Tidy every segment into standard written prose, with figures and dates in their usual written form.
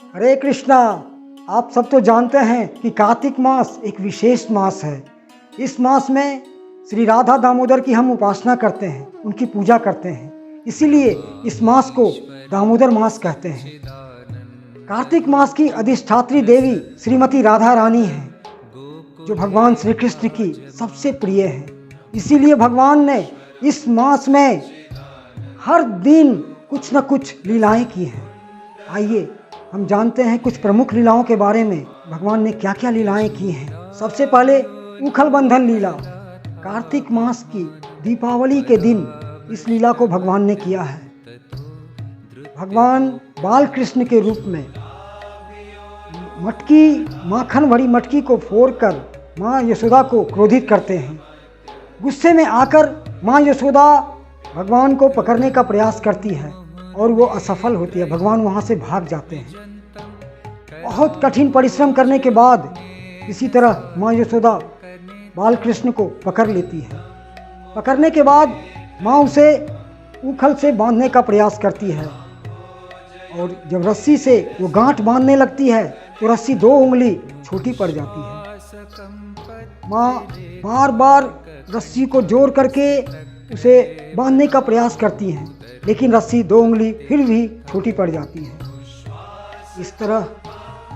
हरे कृष्णा। आप सब तो जानते हैं कि कार्तिक मास एक विशेष मास है। इस मास में श्री राधा दामोदर की हम उपासना करते हैं, उनकी पूजा करते हैं। इसीलिए इस मास को दामोदर मास कहते हैं। कार्तिक मास की अधिष्ठात्री देवी श्रीमती राधा रानी हैं, जो भगवान श्री कृष्ण की सबसे प्रिय हैं। इसीलिए भगवान ने इस मास में हर दिन कुछ न कुछ लीलाएं की हैं। आइए हम जानते हैं कुछ प्रमुख लीलाओं के बारे में, भगवान ने क्या क्या लीलाएं की हैं। सबसे पहले उखल बंधन लीला। कार्तिक मास की दीपावली के दिन इस लीला को भगवान ने किया है। भगवान बाल कृष्ण के रूप में मटकी, माखन भरी मटकी को फोड़कर माँ यशोदा को क्रोधित करते हैं। गुस्से में आकर माँ यशोदा भगवान को पकड़ने का प्रयास करती है और वो असफल होती है। भगवान वहाँ से भाग जाते हैं। बहुत कठिन परिश्रम करने के बाद इसी तरह माँ यशोदा बाल कृष्ण को पकड़ लेती है। पकड़ने के बाद माँ उसे उखल से बांधने का प्रयास करती है और जब रस्सी से वो गांठ बांधने लगती है तो रस्सी 2 उंगली छोटी पड़ जाती है। माँ बार बार रस्सी को जोड़ करके उसे बांधने का प्रयास करती हैं, लेकिन रस्सी 2 उंगली फिर भी छोटी पड़ जाती है। इस तरह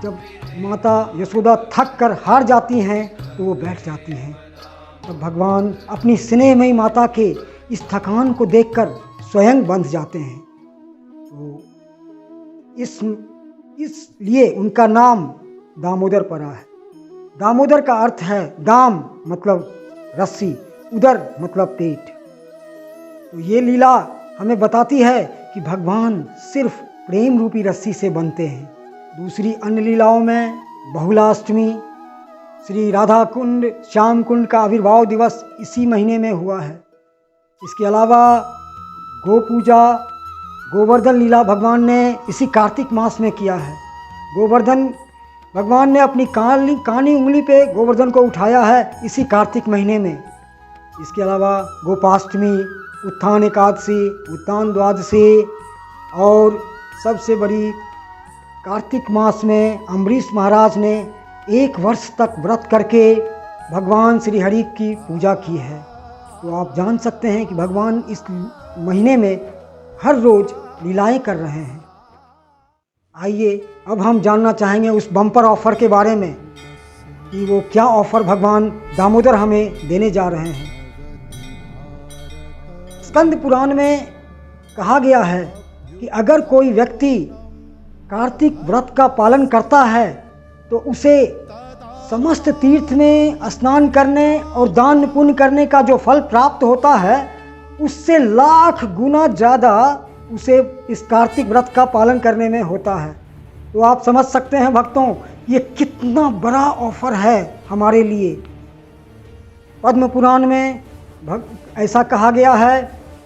जब माता यशोदा थक कर हार जाती हैं तो वो बैठ जाती हैं। तब भगवान अपनी स्नेहमयी माता के इस थकान को देखकर स्वयं बंध जाते हैं। तो इसलिए उनका नाम दामोदर पड़ा है। दामोदर का अर्थ है दाम मतलब रस्सी, उदर मतलब पेट। तो ये लीला हमें बताती है कि भगवान सिर्फ प्रेम रूपी रस्सी से बनते हैं। दूसरी अन्य लीलाओं में बहुलाष्टमी, श्री राधा कुंड श्याम कुंड का आविर्भाव दिवस इसी महीने में हुआ है। इसके अलावा गो पूजा, गोवर्धन लीला भगवान ने इसी कार्तिक मास में किया है। गोवर्धन भगवान ने अपनी कानी उंगली पे गोवर्धन को उठाया है इसी कार्तिक महीने में। इसके अलावा गोपाष्टमी, उत्थान एकादशी, उत्थान द्वादशी और सबसे बड़ी कार्तिक मास में अम्बरीश महाराज ने 1 वर्ष तक व्रत करके भगवान श्री हरि की पूजा की है। तो आप जान सकते हैं कि भगवान इस महीने में हर रोज़ लीलाएं कर रहे हैं। आइए अब हम जानना चाहेंगे उस बम्पर ऑफ़र के बारे में कि वो क्या ऑफ़र भगवान दामोदर हमें देने जा रहे हैं। स्कंद पुराण में कहा गया है कि अगर कोई व्यक्ति कार्तिक व्रत का पालन करता है तो उसे समस्त तीर्थ में स्नान करने और दान पुण्य करने का जो फल प्राप्त होता है उससे लाख गुना ज़्यादा उसे इस कार्तिक व्रत का पालन करने में होता है। तो आप समझ सकते हैं भक्तों, ये कितना बड़ा ऑफर है हमारे लिए। पद्म पुराण में ऐसा कहा गया है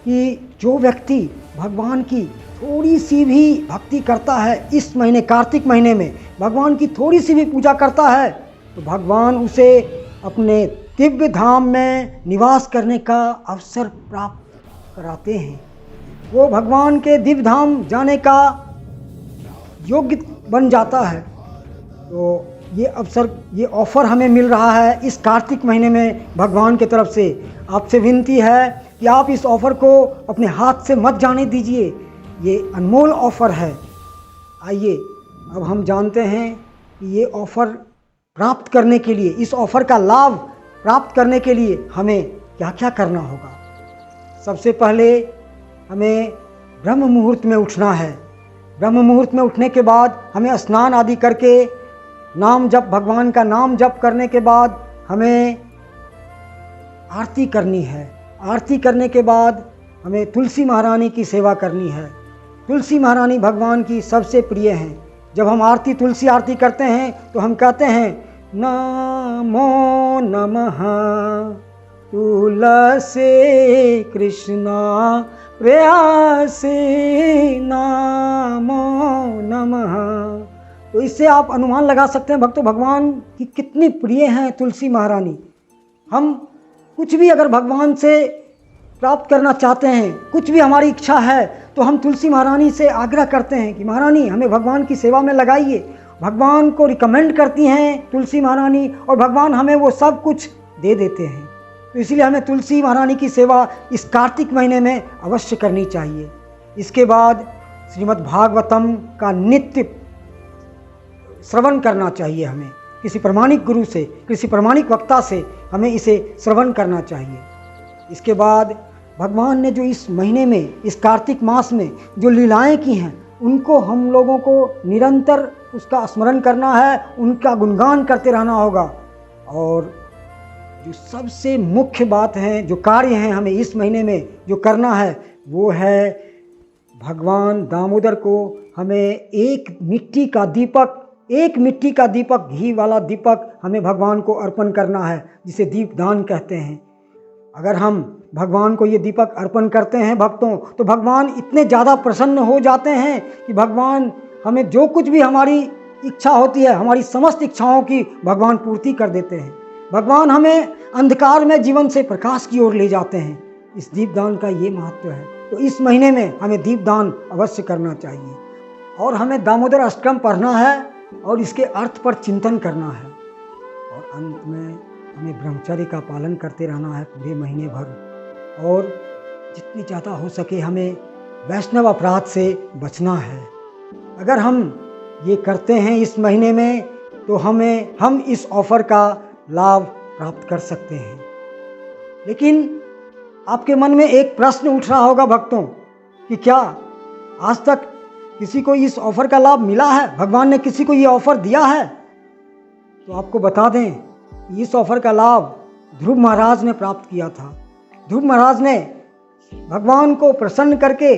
कि जो व्यक्ति भगवान की थोड़ी सी भी भक्ति करता है, इस महीने कार्तिक महीने में भगवान की थोड़ी सी भी पूजा करता है तो भगवान उसे अपने दिव्य धाम में निवास करने का अवसर प्राप्त कराते हैं। वो भगवान के दिव्य धाम जाने का योग्य बन जाता है। तो ये अवसर, ये ऑफ़र हमें मिल रहा है इस कार्तिक महीने में भगवान की तरफ से। आपसे विनती है कि आप इस ऑफ़र को अपने हाथ से मत जाने दीजिए, ये अनमोल ऑफ़र है। आइए अब हम जानते हैं कि ये ऑफ़र प्राप्त करने के लिए, इस ऑफ़र का लाभ प्राप्त करने के लिए हमें क्या क्या करना होगा। सबसे पहले हमें ब्रह्म मुहूर्त में उठना है। ब्रह्म मुहूर्त में उठने के बाद हमें स्नान आदि करके नाम जप, भगवान का नाम जप करने के बाद हमें आरती करनी है। आरती करने के बाद हमें तुलसी महारानी की सेवा करनी है। तुलसी महारानी भगवान की सबसे प्रिय हैं। जब हम तुलसी आरती करते हैं तो हम कहते हैं नमो नमः तुलसी कृष्णा प्रेयसी नमो नमः। तो इससे आप अनुमान लगा सकते हैं भक्तों, भगवान की कितनी प्रिय हैं तुलसी महारानी। हम कुछ भी अगर भगवान से प्राप्त करना चाहते हैं, कुछ भी हमारी इच्छा है, तो हम तुलसी महारानी से आग्रह करते हैं कि महारानी हमें भगवान की सेवा में लगाइए। भगवान को रिकमेंड करती हैं तुलसी महारानी और भगवान हमें वो सब कुछ दे देते हैं। तो इसलिए हमें तुलसी महारानी की सेवा इस कार्तिक महीने में अवश्य करनी चाहिए। इसके बाद श्रीमद् भागवतम का नित्य श्रवण करना चाहिए हमें, किसी प्रमाणिक गुरु से, किसी प्रमाणिक वक्ता से हमें इसे श्रवण करना चाहिए। इसके बाद भगवान ने जो इस महीने में, इस कार्तिक मास में जो लीलाएं की हैं, उनको हम लोगों को निरंतर उसका स्मरण करना है, उनका गुणगान करते रहना होगा। और जो सबसे मुख्य बात है, जो कार्य हैं हमें इस महीने में जो करना है, वो है भगवान दामोदर को हमें एक मिट्टी का दीपक, घी वाला दीपक हमें भगवान को अर्पण करना है, जिसे दीपदान कहते हैं। अगर हम भगवान को ये दीपक अर्पण करते हैं भक्तों, तो भगवान इतने ज़्यादा प्रसन्न हो जाते हैं कि भगवान हमें जो कुछ भी हमारी इच्छा होती है, हमारी समस्त इच्छाओं की भगवान पूर्ति कर देते हैं। भगवान हमें अंधकार में जीवन से प्रकाश की ओर ले जाते हैं। इस दीपदान का ये महत्व है। तो इस महीने में हमें दीपदान अवश्य करना चाहिए और हमें दामोदर अष्टकम पढ़ना है और इसके अर्थ पर चिंतन करना है। और अंत में हमें ब्रह्मचर्य का पालन करते रहना है पूरे महीने भर, और जितनी ज़्यादा हो सके हमें वैष्णव अपराध से बचना है। अगर हम ये करते हैं इस महीने में, तो हम इस ऑफ़र का लाभ प्राप्त कर सकते हैं। लेकिन आपके मन में एक प्रश्न उठ रहा होगा भक्तों कि क्या आज तक किसी को इस ऑफ़र का लाभ मिला है? भगवान ने किसी को ये ऑफ़र दिया है? तो आपको बता दें, इस ऑफ़र का लाभ ध्रुव महाराज ने प्राप्त किया था। ध्रुव महाराज ने भगवान को प्रसन्न करके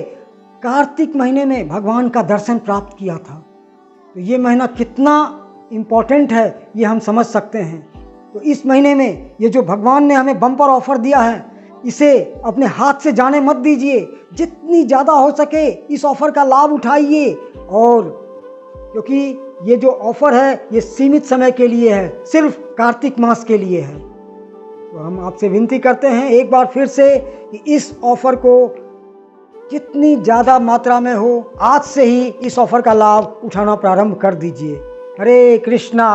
कार्तिक महीने में भगवान का दर्शन प्राप्त किया था। तो ये महीना कितना इम्पोर्टेंट है ये हम समझ सकते हैं। तो इस महीने में ये जो भगवान ने हमें बम्पर ऑफ़र दिया है, इसे अपने हाथ से जाने मत दीजिए। जितनी ज़्यादा हो सके इस ऑफ़र का लाभ उठाइए, और क्योंकि ये जो ऑफ़र है ये सीमित समय के लिए है, सिर्फ कार्तिक मास के लिए है। तो हम आपसे विनती करते हैं एक बार फिर से कि इस ऑफ़र को जितनी ज़्यादा मात्रा में हो, आज से ही इस ऑफ़र का लाभ उठाना प्रारंभ कर दीजिए। हरे कृष्णा।